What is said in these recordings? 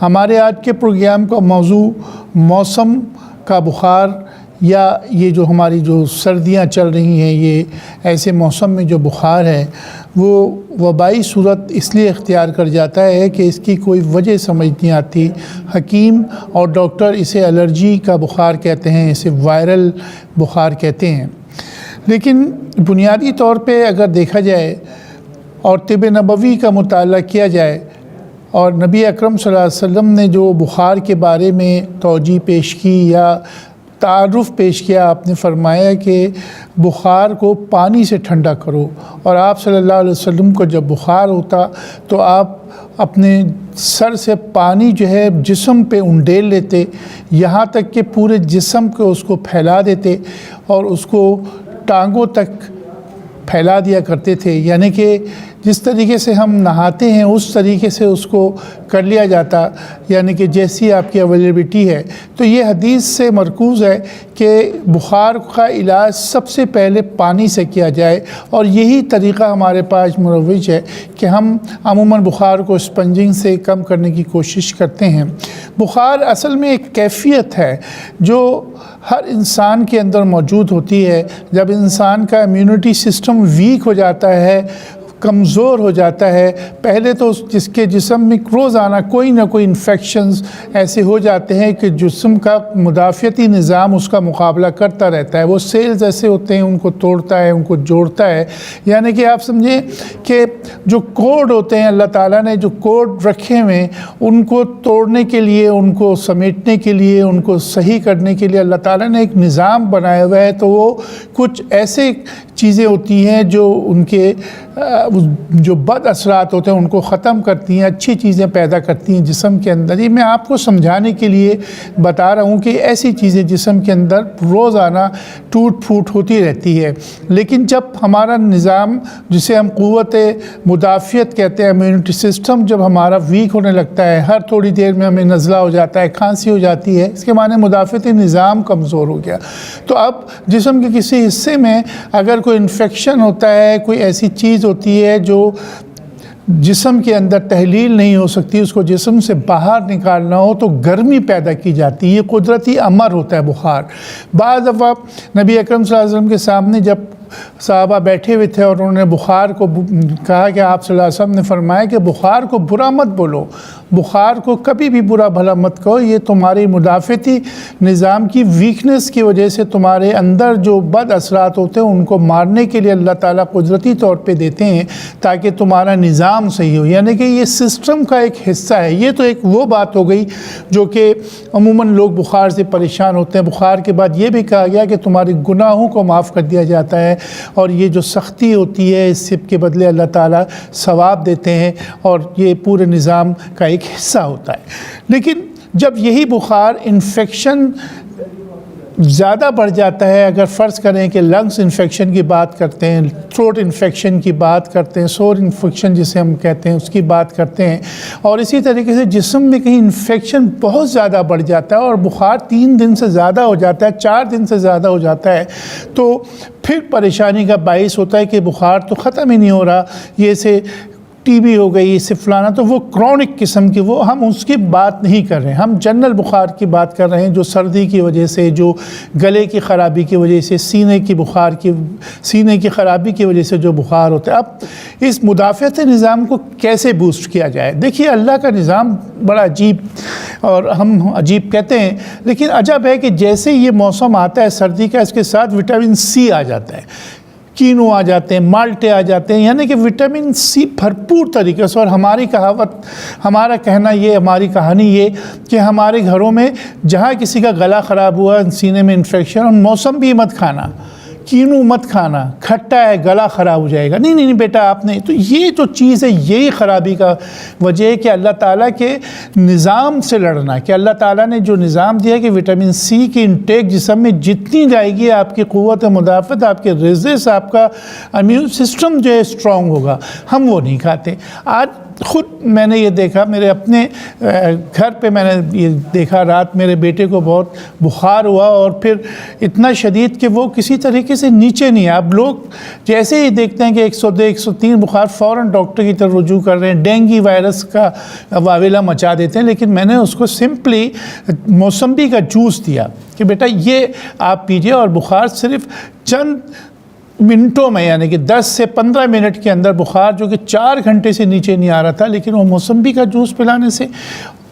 ہمارے آج کے پروگرام کا موضوع موسم کا بخار یا یہ جو ہماری جو سردیاں چل رہی ہیں، یہ ایسے موسم میں جو بخار ہے وہ وبائی صورت اس لیے اختیار کر جاتا ہے کہ اس کی کوئی وجہ سمجھ نہیں آتی۔ حکیم اور ڈاکٹر اسے الرجی کا بخار کہتے ہیں، اسے وائرل بخار کہتے ہیں۔ لیکن بنیادی طور پہ اگر دیکھا جائے اور طب نبوی کا مطالعہ کیا جائے اور نبی اکرم صلی اللہ علیہ وسلم نے جو بخار کے بارے میں توجیہ پیش کی یا تعارف پیش کیا، آپ نے فرمایا کہ بخار کو پانی سے ٹھنڈا کرو، اور آپ صلی اللہ علیہ وسلم کو جب بخار ہوتا تو آپ اپنے سر سے پانی جو ہے جسم پہ انڈیل لیتے، یہاں تک کہ پورے جسم کو اس کو پھیلا دیتے اور اس کو ٹانگوں تک پھیلا دیا کرتے تھے، یعنی کہ جس طریقے سے ہم نہاتے ہیں اس طریقے سے اس کو کر لیا جاتا، یعنی کہ جیسی آپ کی اویلیبلٹی ہے۔ تو یہ حدیث سے مرکوز ہے کہ بخار کا علاج سب سے پہلے پانی سے کیا جائے، اور یہی طریقہ ہمارے پاس مروج ہے کہ ہم عموماً بخار کو اسپنجنگ سے کم کرنے کی کوشش کرتے ہیں۔ بخار اصل میں ایک کیفیت ہے جو ہر انسان کے اندر موجود ہوتی ہے۔ جب انسان کا امیونٹی سسٹم ویک ہو جاتا ہے، کمزور ہو جاتا ہے، پہلے تو جس کے جسم میں روزانہ کوئی نہ کوئی انفیکشنز ایسے ہو جاتے ہیں کہ جسم کا مدافعتی نظام اس کا مقابلہ کرتا رہتا ہے۔ وہ سیلز ایسے ہوتے ہیں، ان کو توڑتا ہے، ان کو جوڑتا ہے، یعنی کہ آپ سمجھیں کہ جو کوڈ ہوتے ہیں اللہ تعالیٰ نے جو کوڈ رکھے ہوئے ان کو توڑنے کے لیے، ان کو سمیٹنے کے لیے، ان کو صحیح کرنے کے لیے اللہ تعالیٰ نے ایک نظام بنایا ہوا ہے۔ تو وہ کچھ ایسے چیزیں ہوتی ہیں جو ان کے جو بد اثرات ہوتے ہیں ان کو ختم کرتی ہیں، اچھی چیزیں پیدا کرتی ہیں جسم کے اندر۔ یہ میں آپ کو سمجھانے کے لیے بتا رہا ہوں کہ ایسی چیزیں جسم کے اندر روزانہ ٹوٹ پھوٹ ہوتی رہتی ہے۔ لیکن جب ہمارا نظام، جسے ہم قوت مدافعت کہتے ہیں، امیونٹی سسٹم جب ہمارا ویک ہونے لگتا ہے، ہر تھوڑی دیر میں ہمیں نزلہ ہو جاتا ہے، کھانسی ہو جاتی ہے، اس کے معنی مدافعتی نظام کمزور ہو گیا۔ تو اب جسم کے کسی حصے میں اگر کوئی انفیکشن ہوتا ہے، کوئی ایسی چیز ہوتی ہے جو جسم کے اندر تحلیل نہیں ہو سکتی، اس کو جسم سے باہر نکالنا ہو تو گرمی پیدا کی جاتی ہے۔ یہ قدرتی امر ہوتا ہے بخار۔ بعض دفعہ نبی اکرم صلی اللہ علیہ وسلم کے سامنے جب صحابہ بیٹھے ہوئے تھے اور انہوں نے بخار کو کہا کہ آپ صلی اللہ علیہ وسلم نے فرمایا کہ بخار کو برا مت بولو، بخار کو کبھی بھی برا بھلا مت کہو، یہ تمہاری مدافعتی نظام کی ویکنس کی وجہ سے تمہارے اندر جو بد اثرات ہوتے ہیں ان کو مارنے کے لیے اللہ تعالیٰ قدرتی طور پہ دیتے ہیں تاکہ تمہارا نظام صحیح ہو، یعنی کہ یہ سسٹم کا ایک حصہ ہے۔ یہ تو ایک وہ بات ہو گئی جو کہ عموماً لوگ بخار سے پریشان ہوتے ہیں۔ بخار کے بعد یہ بھی کہا گیا کہ تمہارے گناہوں کو معاف کر دیا جاتا ہے، اور یہ جو سختی ہوتی ہے اس سے کے بدلے اللہ تعالیٰ ثواب دیتے ہیں، اور یہ پورے نظام کا ایک حصہ ہوتا ہے۔ لیکن جب یہی بخار انفیکشن زیادہ بڑھ جاتا ہے، اگر فرض کریں کہ لنگس انفیکشن کی بات کرتے ہیں، تھروٹ انفیکشن کی بات کرتے ہیں، سور انفیکشن جسے ہم کہتے ہیں اس کی بات کرتے ہیں، اور اسی طریقے سے جسم میں کہیں انفیکشن بہت زیادہ بڑھ جاتا ہے اور بخار 3 دن سے زیادہ ہو جاتا ہے، 4 دن سے زیادہ ہو جاتا ہے، تو پھر پریشانی کا باعث ہوتا ہے کہ بخار تو ختم ہی نہیں ہو رہا، یہ سے ٹی بی ہو گئی، اس سے فلانا، تو وہ کرونک قسم کی، وہ ہم اس کی بات نہیں کر رہے ہیں، ہم جنرل بخار کی بات کر رہے ہیں جو سردی کی وجہ سے، جو گلے کی خرابی کی وجہ سے، سینے کی خرابی کی وجہ سے جو بخار ہوتا ہے۔ اب اس مدافعتی نظام کو کیسے بوسٹ کیا جائے؟ دیکھیے اللہ کا نظام بڑا عجیب، اور ہم عجیب کہتے ہیں لیکن عجب ہے کہ جیسے یہ موسم آتا ہے سردی کا، اس کے ساتھ وٹامن سی آ جاتا ہے، کینو آ جاتے ہیں، مالٹے آ جاتے ہیں، یعنی کہ وٹامن سی بھرپور طریقے سے۔ اور ہماری کہاوت، ہمارا کہنا یہ، ہماری کہانی یہ کہ ہمارے گھروں میں جہاں کسی کا گلا خراب ہوا، سینے میں انفیکشن، اور موسم بھی مت کھانا، کینو مت کھانا، کھٹا ہے گلا خراب ہو جائے گا، نہیں بیٹا آپ نے، تو یہ جو چیز ہے یہی خرابی کا وجہ ہے کہ اللہ تعالیٰ کے نظام سے لڑنا، کہ اللہ تعالیٰ نے جو نظام دیا کہ وٹامن سی کی انٹیک جسم میں جتنی جائے گی آپ کی قوت مدافعت، آپ کے ریزس، آپ کا امیون سسٹم جو ہے اسٹرانگ ہوگا، ہم وہ نہیں کھاتے۔ آج خود میں نے یہ دیکھا، میرے اپنے گھر پہ میں نے یہ دیکھا، رات میرے بیٹے کو بہت بخار ہوا اور پھر اتنا شدید کہ وہ کسی طریقے سے نیچے نہیں آیا۔ اب لوگ جیسے ہی دیکھتے ہیں کہ 102 103 بخار، فوراً ڈاکٹر کی طرف رجوع کر رہے ہیں، ڈینگی وائرس کا واویلا مچا دیتے ہیں۔ لیکن میں نے اس کو سمپلی موسمبی کا جوس دیا کہ بیٹا یہ آپ پیجئے، اور بخار صرف چند منٹوں میں، یعنی کہ 10 سے 15 منٹ کے اندر بخار جو کہ 4 گھنٹے سے نیچے نہیں آ رہا تھا، لیکن وہ موسمبی کا جوس پلانے سے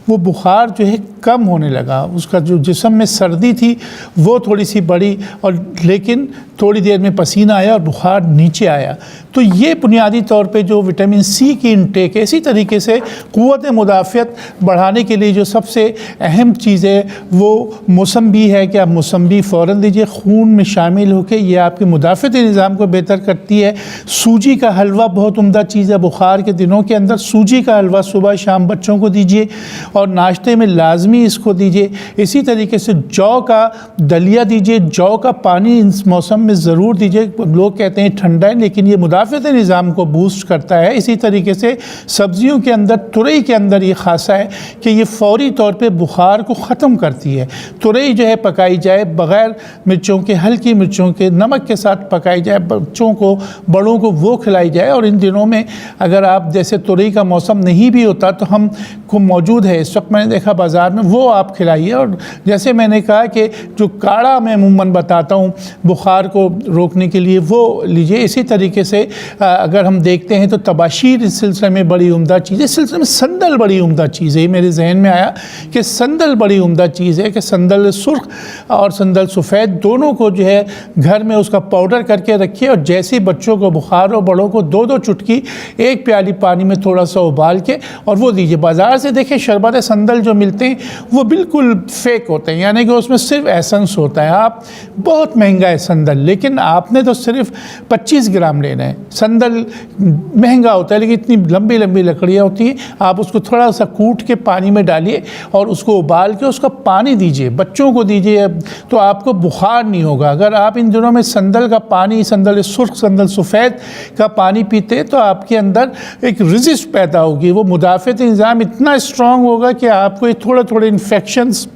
وہ بخار جو ہے کم ہونے لگا۔ اس کا جو جسم میں سردی تھی وہ تھوڑی سی بڑھی، اور لیکن تھوڑی دیر میں پسینہ آیا اور بخار نیچے آیا۔ تو یہ بنیادی طور پہ جو وٹامن سی کی انٹیک ہے، اسی طریقے سے قوت مدافعت بڑھانے کے لیے جو سب سے اہم چیز ہے وہ موسمبی ہے کہ آپ موسمبی فوراً دیجیے، خون میں شامل ہو کے یہ آپ کے مدافعتی نظام کو بہتر کرتی ہے۔ سوجی کا حلوہ بہت عمدہ چیز ہے، بخار کے دنوں کے اندر سوجی کا حلوہ صبح شام بچوں کو دیجیے اور ناشتے میں لازمی اس کو دیجیے۔ اسی طریقے سے جو کا دلیا دیجیے، جو کا پانی اس موسم میں ضرور دیجیے۔ لوگ کہتے ہیں ٹھنڈا ہے، لیکن یہ مدافعتی نظام کو بوسٹ کرتا ہے۔ اسی طریقے سے سبزیوں کے اندر، ترئی کے اندر یہ خاصہ ہے کہ یہ فوری طور پہ بخار کو ختم کرتی ہے۔ ترئی جو ہے پکائی جائے بغیر مرچوں کے، ہلکی مرچوں کے، نمک کے ساتھ پکائی جائے، بچوں کو بڑوں کو وہ کھلائی جائے۔ اور ان دنوں میں اگر آپ جیسے ترئی کا موسم نہیں بھی ہوتا تو ہم کو موجود ہے اس وقت، میں نے دیکھا بازار میں، وہ آپ کھلائیے۔ اور جیسے میں نے کہا کہ جو کاڑھا میں عموماً بتاتا ہوں بخار کو روکنے کے لیے وہ لیجئے۔ اسی طریقے سے اگر ہم دیکھتے ہیں تو تباشیر اس سلسلے میں بڑی عمدہ چیز ہے۔ اس سلسلے میں سندل بڑی عمدہ چیز ہے۔ میرے ذہن میں آیا کہ سندل بڑی عمدہ چیز ہے، کہ سندل سرخ اور سندل سفید دونوں کو جو ہے گھر میں اس کا پاؤڈر کر کے رکھیے، اور جیسے بچوں کو بخار ہو بڑوں کو 2 چٹکی 1 پیالی پانی میں تھوڑا سا ابال کے اور وہ دیجیے۔ بازار سے دیکھیں شربت سندل جو ملتے ہیں وہ بالکل فیک ہوتے ہیں، یعنی کہ اس میں صرف ایسنس ہوتا ہے۔ آپ بہت مہنگا ہے سندل، لیکن آپ نے تو صرف 25 گرام لینا ہے۔ سندل مہنگا ہوتا ہے لیکن اتنی لمبی لمبی لکڑیاں ہوتی ہیں، آپ اس کو تھوڑا سا کوٹ کے پانی میں ڈالیے اور اس کو ابال کے اس کا پانی دیجیے، بچوں کو دیجیے، تو آپ کو بخار نہیں ہوگا۔ اگر آپ ان دنوں میں سندل کا پانی، سندل سرخ، سندل سفید کا پانی پیتے تو آپ کے اندر ایک رزسٹ پیدا ہوگی، وہ مدافعتی نظام اتنا اسٹرانگ ہوگا کہ آپ کو یہ تھوڑے انفیکشنز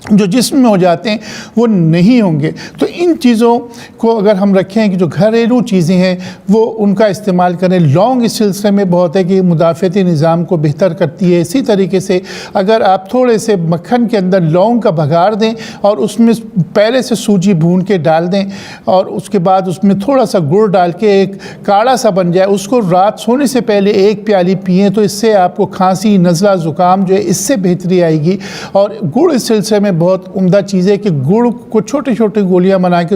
جو جسم میں ہو جاتے ہیں وہ نہیں ہوں گے۔ تو ان چیزوں کو اگر ہم رکھیں کہ جو گھریلو چیزیں ہیں وہ ان کا استعمال کریں۔ لونگ اس سلسلے میں بہت ہے کہ مدافعتی نظام کو بہتر کرتی ہے۔ اسی طریقے سے اگر آپ تھوڑے سے مکھن کے اندر لونگ کا بگھار دیں اور اس میں پہلے سے سوجی بھون کے ڈال دیں اور اس کے بعد اس میں تھوڑا سا گڑ ڈال کے ایک کاڑھا سا بن جائے، اس کو رات سونے سے پہلے 1 پیالی پئیں تو اس سے آپ کو کھانسی، نزلہ، زکام جو ہے اس سے بہتری آئے گی۔ اور گڑ اس سلسلے میں بہت عمدہ چیز ہے کہ گڑ کو چھوٹی چھوٹی گولیاں بنا کے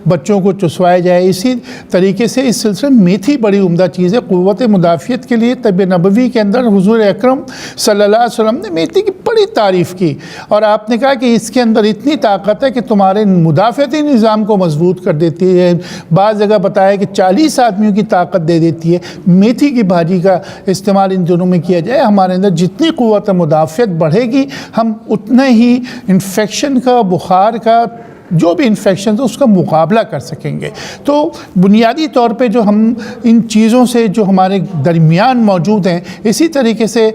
بچوں کو چسوایا جائے۔ اسی طریقے سے اس سلسلے میں میتھی بڑی عمدہ چیز ہے قوت مدافعت کے لیے۔ طب نبوی کے اندر حضور اکرم صلی اللہ علیہ وسلم نے میتھی کی بڑی تعریف کی، اور آپ نے کہا کہ اس کے اندر اتنی طاقت ہے کہ تمہارے مدافعتی نظام کو مضبوط کر دیتی ہے۔ بعض جگہ بتایا کہ 40 آدمیوں کی طاقت دے دیتی ہے۔ میتھی کی بھاجی کا استعمال ان دنوں میں کیا جائے، ہمارے اندر جتنی قوت مدافعت بڑھے گی ہم اتنا ہی انفیکشن کا، بخار کا، جو بھی انفیکشن ہے اس کا مقابلہ کر سکیں گے۔ تو بنیادی طور پہ جو ہم ان چیزوں سے جو ہمارے درمیان موجود ہیں، اسی طریقے سے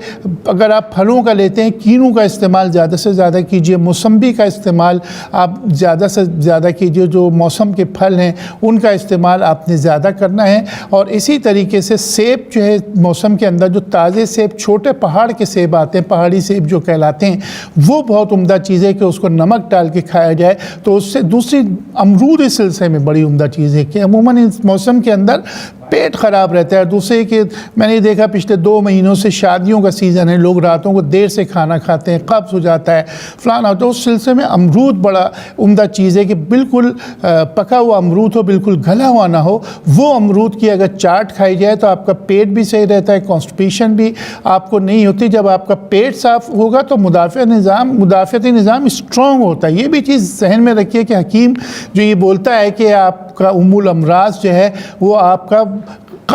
اگر آپ پھلوں کا لیتے ہیں، کینو کا استعمال زیادہ سے زیادہ کیجیے، موسمبی کا استعمال آپ زیادہ سے زیادہ کیجیے، جو موسم کے پھل ہیں ان کا استعمال آپ نے زیادہ کرنا ہے۔ اور اسی طریقے سے سیب جو ہے موسم کے اندر جو تازے سیب، چھوٹے پہاڑ کے سیب آتے ہیں، پہاڑی سیب جو کہلاتے ہیں، وہ بہت عمدہ چیز ہے کہ اس کو نمک ڈال کے کھایا جائے۔ تو سے دوسری امرود اس سلسلے میں بڑی عمدہ چیز ہے کہ عموماً اس موسم کے اندر پیٹ خراب رہتا ہے۔ دوسرے کہ میں نے دیکھا پچھلے 2 مہینوں سے شادیوں کا سیزن ہے، لوگ راتوں کو دیر سے کھانا کھاتے ہیں، قبض ہو جاتا ہے، فلانا۔ تو اس سلسلے میں امرود بڑا عمدہ چیز ہے کہ بالکل پکا ہوا امرود ہو، بالکل گلا ہوا نہ ہو، وہ امرود کی اگر چاٹ کھائی جائے تو آپ کا پیٹ بھی صحیح رہتا ہے، کانسٹیپیشن بھی آپ کو نہیں ہوتی۔ جب آپ کا پیٹ صاف ہوگا تو مدافعتی نظام اسٹرانگ ہوتا ہے۔ یہ بھی چیز ذہن میں رکھیے کہ حکیم جو یہ بولتا ہے کہ آپ کا ام الامراض جو ہے وہ آپ کا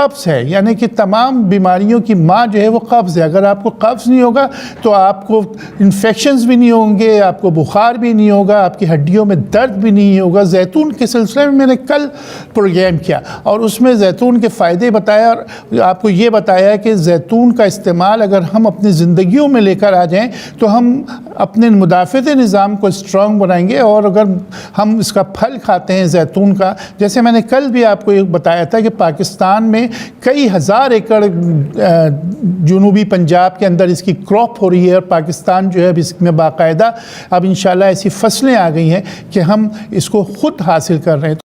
قبض ہے، یعنی کہ تمام بیماریوں کی ماں جو ہے وہ قبض ہے۔ اگر آپ کو قبض نہیں ہوگا تو آپ کو انفیکشنز بھی نہیں ہوں گے، آپ کو بخار بھی نہیں ہوگا، آپ کی ہڈیوں میں درد بھی نہیں ہوگا۔ زیتون کے سلسلے میں نے کل پروگرام کیا اور اس میں زیتون کے فائدے بتایا اور آپ کو یہ بتایا کہ زیتون کا استعمال اگر ہم اپنی زندگیوں میں لے کر آ جائیں تو ہم اپنے مدافعتی نظام کو اسٹرانگ بنائیں گے۔ اور اگر ہم اس کا پھل کھاتے ہیں زیتون کا، جیسے میں نے کل بھی آپ کو بتایا تھا کہ پاکستان میں کئی ہزار ایکڑ جنوبی پنجاب کے اندر اس کی کراپ ہو رہی ہے، اور پاکستان جو ہے اب اس میں باقاعدہ اب انشاءاللہ ایسی فصلیں آ گئی ہیں کہ ہم اس کو خود حاصل کر رہے ہیں۔